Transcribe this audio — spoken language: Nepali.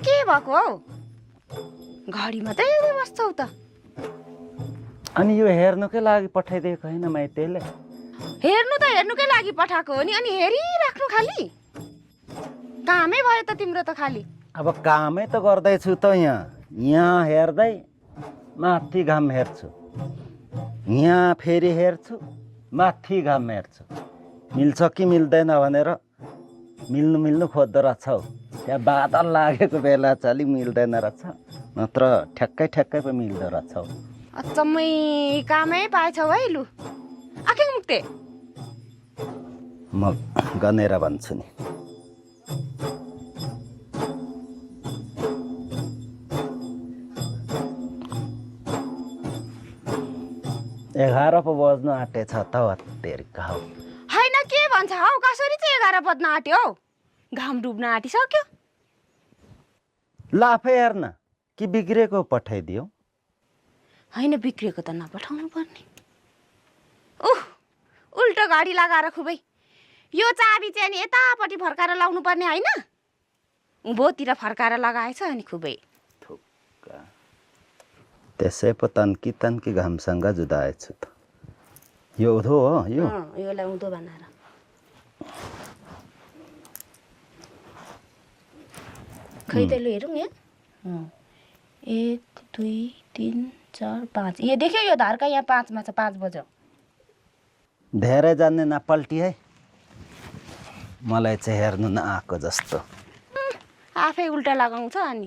के भएको हौ घडी मात्रै हेर्दै बस्छौ त अनि यो हेर्नुकै लागि पठाइदिएको होइन माइतीले हेर्नुकै लागि पठाएको हो नि अनि हेरिराख्नु खाली कामै भयो त तिम्रो त खाली अब कामै त गर्दैछु त यहाँ हेर्दै माथि घाम हेर्छु यहाँ फेरि हेर्छु माथि घाम हेर्छु मिल्छ कि मिल्दैन भनेर मिल्नु खोज्दो रहेछ हौ त्यहाँ बादल लागेको बेला चाहिँ अलिक मिल्दैन रहेछ नत्र ठ्याक्कै पो मिल्दो रहेछ हौ अचम्मै कामै पाएछौ है लु आखेङ मुक्ते म गनेर भन्छु नि 11 पो बज्नु आँटेछ त तेरिका हौ हैन के भन्छ हौ कसरी चाहिँ 11 बज्न आँट्यो हौ घाम डुब्न आँटिसक्यो लाफे हेर्न कि बिग्रेको पठाइदियो हैन बिग्रेको त नपठाउनु पर्ने उल्टो गाडी लगाएर खुबै यो चाबी चाहिँ नि यतापट्टि फर्काएर लाउनु पर्ने हैन उँभोतिर फर्काएर लगाएछ अनि खुबै त्यसै पो तन्की घामसँग जुदाएछु त यो उधो हो योलाई उँधो बनाएर खै त लु हेरौँ यहाँ 1 2 3 4 5 यो देख्यो यो धारका यहाँ 5 मा छ 5 बज्यो धेरै जान्ने नपल्टी है मलाई चाहिँ हेर्नु नआएको जस्तो आफै उल्टा लगाउँछ अनि